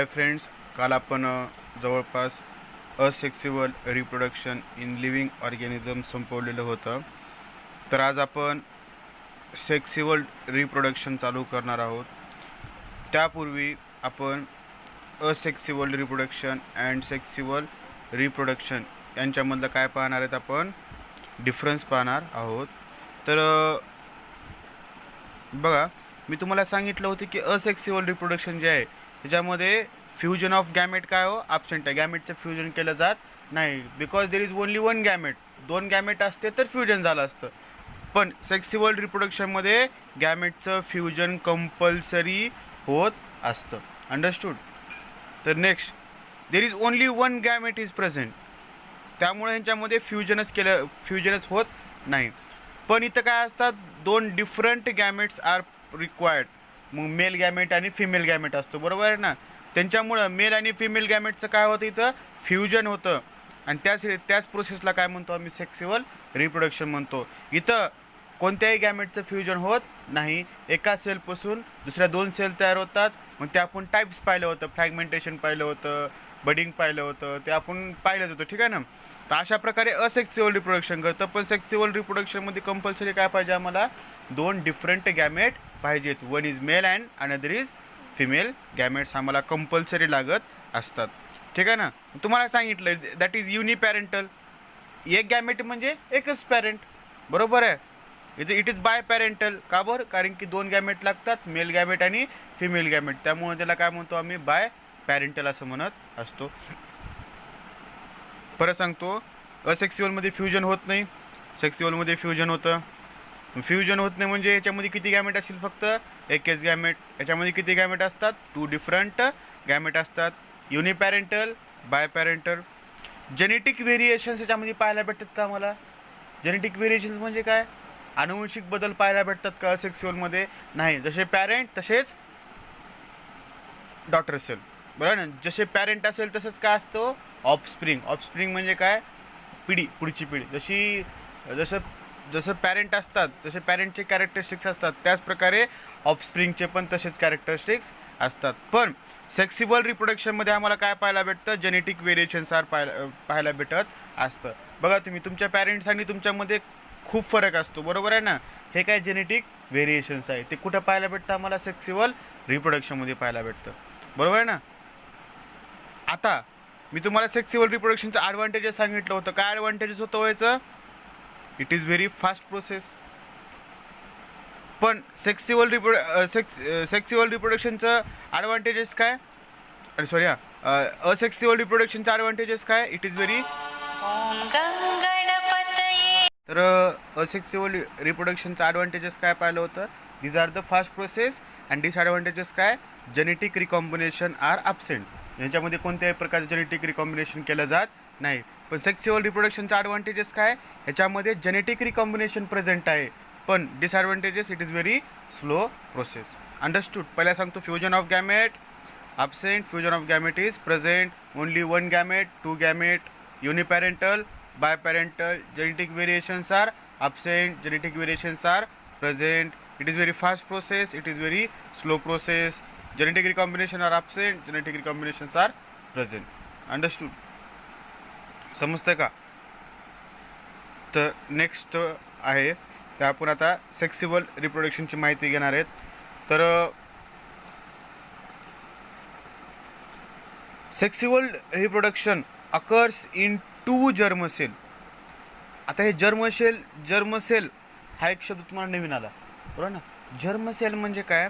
Hi friends, काल आपण जवळपास असेक्सिबल रिप्रोडक्शन इन लिव्हिंग ऑर्गॅनिझम संपवलेलं होतं. तर आज आपण सेक्सिबल रिप्रोडक्शन चालू करणार आहोत. त्यापूर्वी आपण असेक्सिबल रिप्रोडक्शन अँड सेक्सिबल रिप्रोडक्शन यांच्यामधलं काय पाहणार आहेत, आपण डिफरन्स पाहणार आहोत. तर बघा, मी तुम्हाला सांगितलं होतं की असेक्सिबल रिप्रोडक्शन जे आहे त्याच्यामध्ये फ्युजन ऑफ गॅमेट काय हो ॲब्सेंट आहे. गॅमेटचं फ्युजन केलं जात नाही, because there is only one gamete. दोन गॅमेट असते तर फ्युजन झालं असतं. पण सेक्सिबल रिप्रोडक्शनमध्ये गॅमेटचं फ्युजन कंपल्सरी होत असतं. अंडरस्टूड. तर next, there is only one gamete is present, त्यामुळे ह्यांच्यामध्ये फ्युजनच होत नाही. पण इथं काय असतात, दोन डिफरंट गॅमेट्स आर रिक्वायर्ड. मग मेल गॅमेट आणि फिमेल गॅमेट असतो, बरोबर आहे ना. त्यांच्यामुळं मेल आणि फिमेल गॅमेटचं काय होतं, इथं फ्युजन होतं. आणि त्याच प्रोसेसला काय म्हणतो आम्ही, सेक्सिबल रिप्रोडक्शन म्हणतो. इथं कोणत्याही गॅमेटचं फ्युजन होत नाही. एका सेलपासून दुसऱ्या दोन सेल तयार होतात. मग ते आपण टाईप्स पाहिलं होतं, फ्रॅगमेंटेशन पाहिलं होतं, बडिंग पाहिलं होतं, ते आपण पाहिलंच होतं, ठीक आहे ना. तर अशा प्रकारे असेक्सिबल रिप्रोडक्शन करतं. पण सेक्सिबल रिप्रोडक्शनमध्ये कंपल्सरी काय पाहिजे आम्हाला, दोन डिफरंट गॅमेट पाहिजेत. One is male and another is female gametes आम्हाला कंपल्सरी लागत असतात, ठीक आहे ना. तुम्हाला सांगितलं दॅट इज युनिपॅरेंटल. एक गॅमेट म्हणजे एकच पॅरेंट, बरोबर आहे. It is by parental. का बरं, कारण की दोन गॅमेट लागतात, मेल गॅमेट आणि फिमेल गॅमेट. त्यामुळे त्याला काय म्हणतो आम्ही, बाय पॅरेंटल असं म्हणत असतो. परत सांगतो, असेक्सिबलमध्ये फ्युजन होत नाही, सेक्सिबलमध्ये फ्युजन होतं. फ्युजन होत नाही म्हणजे याच्यामध्ये किती गॅमेट असतील, फक्त एकच गॅमेट. याच्यामध्ये किती गॅमेट असतात, टू डिफरंट गॅमेट असतात. युनिपॅरेंटल, बाय पॅरेंटल. जेनेटिक व्हेरिएशन्स याच्यामध्ये पाहायला भेटतात का आम्हाला. जेनेटिक व्हेरिएशन्स म्हणजे काय, आनुवंशिक बदल पाहायला भेटतात का असेक्सिबलमध्ये, नाही. जसे पॅरेंट तसेच डॉटर सेल, बरोबर ना. जसे पॅरेंट असेल तसंच काय असतं, ऑफस्प्रिंग. ऑफस्प्रिंग म्हणजे काय, पिढी, पुढची पिढी. जसं पॅरेंट असतात तसे पॅरेंटचे कॅरेक्टरिस्टिक्स असतात, त्याचप्रकारे ऑफस्प्रिंगचे पण तसेच कॅरेक्टरिस्टिक्स असतात. पण सेक्सिबल रिप्रोडक्शनमध्ये आम्हाला काय पाहायला भेटतं, जेनेटिक व्हेरिएशन्स पाहायला भेटत असतं. बघा तुम्ही, तुमच्या पॅरेंट्स आणि तुमच्यामध्ये खूप फरक असतो, बरोबर आहे ना. हे काय जेनेटिक व्हेरिएशन्स आहे, ते कुठं पाहायला भेटतं आम्हाला, सेक्सिबल रिप्रोडक्शनमध्ये पाहायला भेटतं, बरोबर आहे ना. आता मी तुम्हाला सेक्सिबल रिप्रोडक्शनचं ॲडव्हान्टेजेस सांगितलं होतं. काय ॲडव्हान्टेजेस होतं व्हायचं, it is very fast process. पण सेक्सिबल रिप्रोडक्शनचं ॲडव्हान्टेजेस काय, असेक्सिबल रिप्रोडक्शनचं ॲडव्हान्टेजेस काय, इट इज व्हेरी. तर असेक्सिबल रिप्रोडक्शनचं ॲडव्हान्टेजेस काय पाहिलं होतं, these are the fast process. And disadvantages काय, जेनेटिक रिकॉम्बिनेशन आर ॲब्सेंट. यांच्यामध्ये कोणत्याही प्रकारचं जेनेटिक रिकॉम्बिनेशन केलं जात नाही. पण सेक्सिबल रिप्रोडक्शनचा ॲडव्हान्टेजेस काय, ह्याच्यामध्ये जेनेटिक रिकॉम्बिनेशन प्रेझेंट आहे. पण disadvantages, it is very slow process. Understood. पहिला सांगतो, fusion of gamete absent, fusion of gamete is present, only one gamete, two gamete, uniparental, biparental. Genetic variations are absent, genetic variations are present. It is very fast process, it is very slow process. Genetic recombination are absent, genetic recombinations are present. Understood, समजतं का. तर next आहे, तर आपण आता सेक्सिबल रिप्रोडक्शनची माहिती घेणार आहेत. तर sexual reproduction occurs in two germ cell. आता हे जर्म सेल हा एक शब्द तुम्हाला नवीन आला, बरोबर ना. जर्म सेल म्हणजे काय,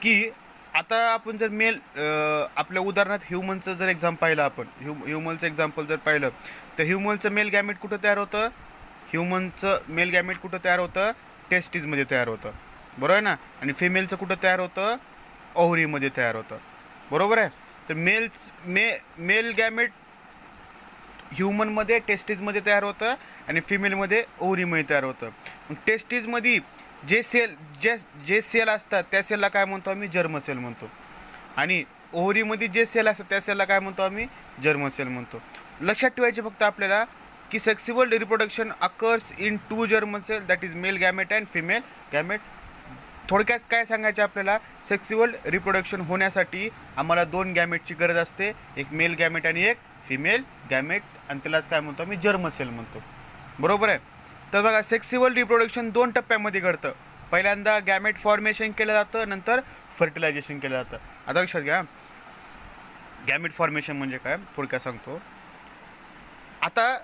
की आता आपण जर मेल, आपल्या उदाहरणात ह्युमनचं जर एक्झाम्पल पाहिलं, आपण ह्युमनचं एक्झाम्पल जर पाहिलं, तर ह्युमनचं मेल गॅमेट कुठं तयार होतं, टेस्टीजमध्ये तयार होतं, बरोबर आहे ना. आणि फिमेलचं कुठं तयार होतं, ओव्हरीमध्ये तयार होतं, बरोबर आहे. तर मेल गॅमेट ह्युमनमध्ये टेस्टीजमध्ये तयार होतं आणि फिमेलमध्ये ओव्हरीमध्ये तयार होतं. मग टेस्टीजमध्ये जे सेल असतात त्या सेलला काय म्हणतो आम्ही, जर्म सेल म्हणतो. आणि ओव्हरीमध्ये जे सेल असतात त्या सेलला काय म्हणतो आम्ही, जर्म सेल म्हणतो. लक्षात ठेवायचे फक्त आपल्याला, की sexual reproduction occurs in two germ cell, that is male gamete and female gamete. थोडक्यात काय सांगायचं आपल्याला, सेक्सिबल रिप्रोडक्शन होण्यासाठी आम्हाला 2 गॅमेटची गरज असते, एक मेल गॅमेट आणि एक फिमेल गॅमेट, आणि त्यालाच काय म्हणतो आम्ही जर्म सेल म्हणतो. बरोबर आहे. तर बघा, सेक्सिबल रिप्रोडक्शन 2 टप्प्यामध्ये घडतं. पहिल्यांदा गॅमेट फॉर्मेशन केलं जातं, नंतर फर्टिलायझेशन केलं जातं. आता लक्षात घ्या, गॅमेट फॉर्मेशन म्हणजे काय थोडक्यात सांगतो. आता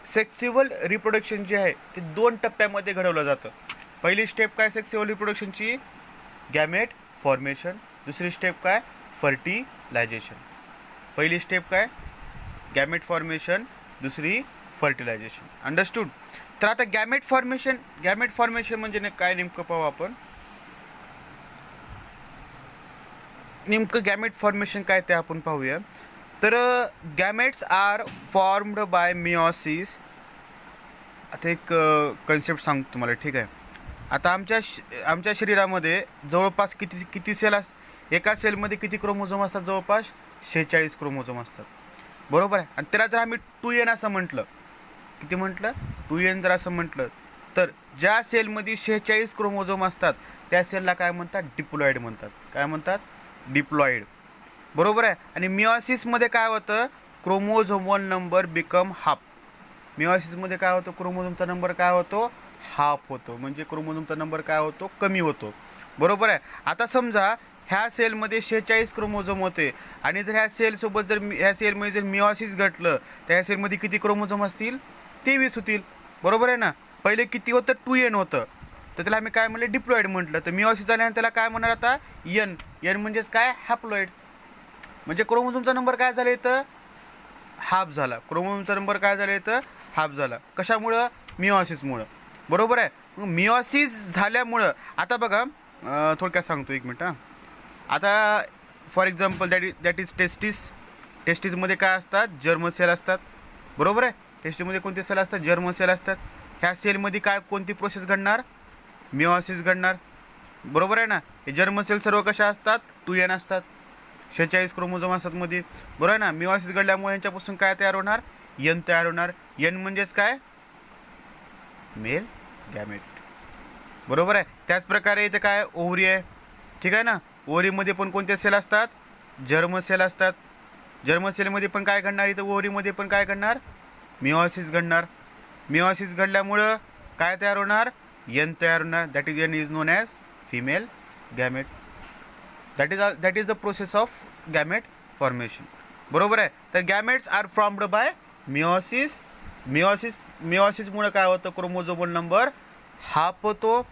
सेक्सिबल रिप्रोडक्शन जे आहे ते 2 टप्प्यामध्ये घडवलं जातं. पहिली स्टेप काय सेक्सिबल रिप्रोडक्शनची, गॅमेट फॉर्मेशन. दुसरी स्टेप काय, फर्टिलायझेशन. पहिली स्टेप काय, गॅमेट फॉर्मेशन, दुसरी फर्टिलायझेशन. अंडरस्टूड. तर आता गॅमेट फॉर्मेशन म्हणजे काय नेमकं पाहू आपण. नेमकं गॅमेट फॉर्मेशन काय ते आपण पाहूया. तर gametes are formed by meiosis. आता एक कन्सेप्ट सांगतो तुम्हाला, ठीक आहे. आता आमच्या शरीरामध्ये जवळपास किती सेल एका सेलमध्ये किती क्रोमोझोम असतात, जवळपास 46 क्रोमोझोम असतात. बरोबर आहे. आणि त्याला जर आम्ही 2n असं म्हटलं, किती म्हटलं, 2n जर असं म्हटलं, तर ज्या सेलमध्ये 46 क्रोमोझोम असतात त्या सेलला काय म्हणतात, डिप्लॉइड म्हणतात. काय म्हणतात, डिप्लॉइड. बरोबर आहे. आणि मिओसिसमध्ये काय होतं, क्रोमोझोमल नंबर बिकम हाफ. मिओसिसमध्ये काय होतं, क्रोमोझोमचा नंबर काय होतो, हाफ होतो. म्हणजे क्रोमोझोमचा नंबर काय होतो, कमी होतो. बरोबर आहे. आता समजा ह्या सेलमध्ये 46 क्रोमोझोम होते, आणि जर ह्या सेलसोबत जर ह्या सेलमध्ये जर मिओसिस घडलं तर ह्या सेलमध्ये किती क्रोमोझोम असतील, 23 होतील. बरोबर आहे ना. पहिले किती होतं, 2n होतं, तर त्याला आम्ही काय म्हणलं, डिप्लॉइड म्हटलं. तर मिओसिस झाल्यानंतर त्याला काय म्हणणार आता, n म्हणजेच काय, हॅप्लॉइड. म्हणजे क्रोमोझोमचा नंबर काय झाला इथं, हाफ झाला. क्रोमोझोमचा नंबर काय झाला इथं, हाफ झाला. कशामुळं, मिओसिसमुळं. बरोबर आहे. मग मिओसिस झाल्यामुळं आता बघा, थोडक्यात सांगतो, एक मिनिट. आता फॉर एक्झाम्पल दॅट इज टेस्टिसमध्ये काय असतात, जर्म सेल असतात. बरोबर आहे. टेस्टिसमध्ये कोणते सेल असतात, जर्म सेल असतात. ह्या सेलमध्ये काय कोणती प्रोसेस घडणार, मिओसिस घडणार. बरोबर आहे ना. हे जर्म सेल सर्व कशा असतात, 2n असतात, 46 क्रोमोझोम असतात मध्ये. बरोबर आहे ना. मिओसिस घडल्यामुळे यांच्यापासून काय तयार होणार, n तयार होणार. n म्हणजेच काय, मेल गॅमेट. बरोबर आहे. त्याचप्रकारे इथे काय, ओव्हरी आहे, ठीक आहे ना. ओव्हरीमध्ये पण कोणते सेल असतात, जर्म सेल असतात. जर्म सेलमध्ये पण काय घडणार, इथं ओव्हरीमध्ये पण काय घडणार, मिओसिस घडणार. मिओसिस घडल्यामुळं काय तयार होणार, n तयार होणार. That is known as female gamete. That is the process of gamete formation. बरोबर आहे. तर gametes are formed by meiosis. मिओसिसमुळे काय होतं, क्रोमोझोमल नंबर हाफ होतो,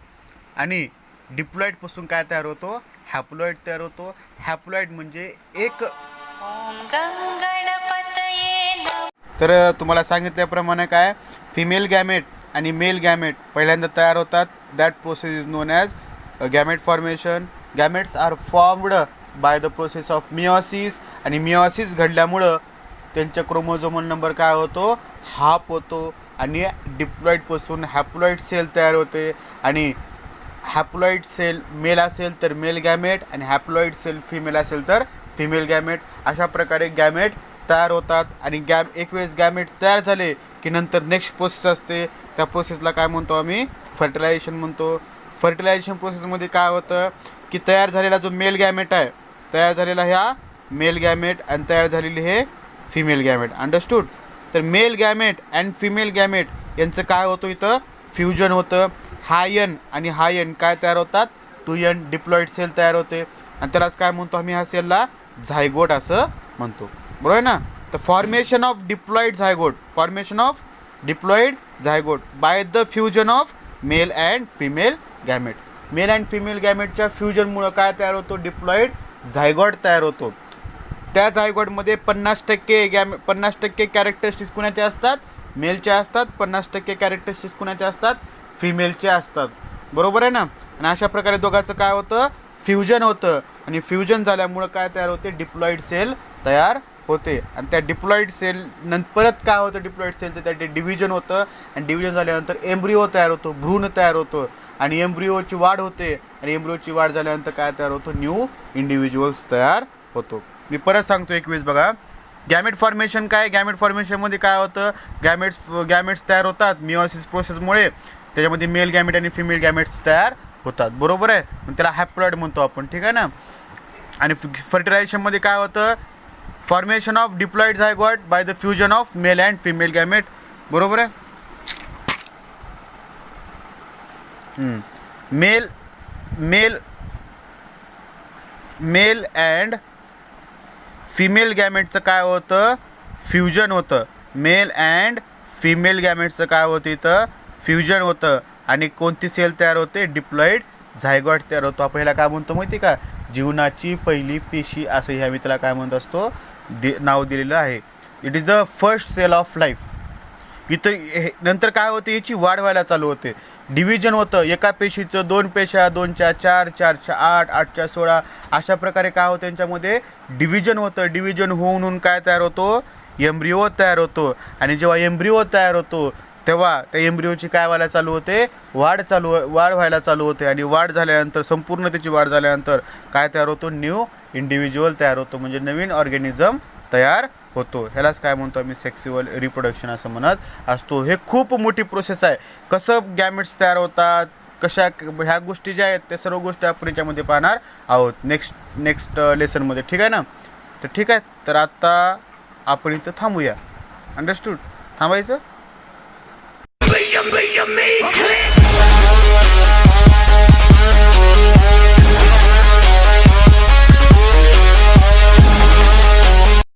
आणि डिप्लॉइडपासून काय तयार होतो, हॅप्लॉइड तयार होतो. हॅप्लॉइड म्हणजे एक. तर तुम्हाला सांगितल्याप्रमाणे काय, फिमेल गॅमेट आणि मेल गॅमेट पहिल्यांदा तयार होतात. That process is known as gamete formation. Gametes are formed by the process of meiosis. आणि मिओसिस घडल्यामुळं त्यांच्या क्रोमोझोमल नंबर काय होतो, हाफ होतो, आणि डिप्लॉइडपासून हॅप्लॉइड सेल तयार होते. आणि हॅप्लॉइड सेल मेल असेल तर मेल गॅमेट, आणि हॅप्लॉइड सेल फिमेल असेल तर फिमेल गॅमेट. अशा प्रकारे गॅमेट तयार होतात. आणि एक वेळेस गॅमेट तयार झाले की नंतर नेक्स्ट प्रोसेस असते, त्या प्रोसेसला काय म्हणतो आम्ही, फर्टिलायझेशन म्हणतो. फर्टिलायझेशन प्रोसेसमध्ये काय होतं की तयार झालेला जो मेल गॅमेट आहे, तयार झालेला ह्या मेल गॅमेट, आणि तयार झालेली हे फिमेल गॅमेट. अंडरस्टूड. तर mail gamete and female gamete यांचं काय होतं, इथं फ्युजन होतं. हा n आणि हा n काय तयार होतात, 2n डिप्लॉइड सेल तयार होते, आणि त्यालाच काय म्हणतो आम्ही, ह्या सेलला झायगोट असं म्हणतो. बरोबर आहे ना. तर formation of diploid zygote by the fusion of male and female gamete. Male and female गॅमेटच्या फ्युजनमुळं काय तयार होतो, डिप्लॉइड झायगॉट तयार होतो. त्या झायगॉटमध्ये 50% कॅरेक्टरिस्टिक्स कुणाचे असतात, मेलचे असतात. 50% कॅरेक्टरिस्टिक्स कुणाचे असतात, फिमेलचे असतात. बरोबर आहे ना. आणि अशा प्रकारे दोघांचं काय होतं, फ्युजन होतं. आणि फ्युजन झाल्यामुळं काय तयार होते, डिप्लॉइड सेल तयार होते. आणि त्या डिप्लॉइड सेल परत काय होतं, डिप्लॉइड सेलचं त्या डिव्हिजन होतं. आणि डिव्हिजन झाल्यानंतर एम्ब्रिओ तयार होतो, भ्रूण तयार होतो. आणि एम्ब्रिओची वाढ होते. आणि एम्ब्रिओची वाढ झाल्यानंतर काय तयार होतो, न्यू इंडिव्हिज्युअल्स तयार होतो. मी परत सांगतो एक वेळेस बघा. गॅमेट फॉर्मेशन काय, गॅमेट फॉर्मेशनमध्ये काय होतं, गॅमेट्स तयार होतात मिओसिस प्रोसेसमुळे. त्याच्यामध्ये मेल गॅमेट आणि फिमेल गॅमेट्स तयार होतात, बरोबर आहे. मग त्याला हॅप्लॉइड म्हणतो आपण, ठीक आहे ना. आणि फर्टिलायझेशनमध्ये काय होतं, formation of diploid zygote by the fusion of male and female gamete, बरोबर आहे. Male male male and female गॅमेटचं काय होतं, फ्युजन होतं. मेल अँड फिमेल गॅमेटचं काय होतं इथं, फ्युजन होतं. आणि कोणती सेल तयार होते, डिप्लॉइड झायगॉट तयार होतो. आपण ह्याला काय म्हणतो माहिती का, जीवनाची पहिली पेशी असं ह्या मी त्याला काय म्हणत असतो, नाव दिलेलं आहे. It is the first cell of life. इतर नंतर काय होते, याची वाढ व्हायला चालू होते. डिव्हिजन होतं, एका पेशीचं 2 पेशा, 2च्या 4, 4च्या 8, 8च्या 16, अशा प्रकारे काय होतं त्यांच्यामध्ये डिव्हिजन होतं. डिव्हिजन होऊन काय तयार होतो, एम्ब्रिओ तयार होतो. आणि जेव्हा एम्ब्रिओ तयार होतो तेव्हा त्या एम्ब्रिओची काय व्हायला चालू होते, वाढ व्हायला चालू होते. आणि वाढ झाल्यानंतर, संपूर्ण त्याची वाढ झाल्यानंतर काय तयार होतो, न्यू इंडिव्हिज्युअल तयार होतो, म्हणजे नवीन ऑर्गॅनिझम तयार होतो. ह्यालाच काय म्हणतो आम्ही, सेक्स्युअल रिप्रोडक्शन असं म्हणत असतो. हे खूप मोठी प्रोसेस आहे. कसं गॅमेट्स तयार होतात, कशा ह्या गोष्टी ज्या आहेत त्या सर्व गोष्टी आपण याच्यामध्ये पाहणार आहोत नेक्स्ट लेसनमध्ये, ठीक आहे ना. तर ठीक आहे, तर आता आपण इथं थांबूया. अंडरस्टूड, थांबायचं.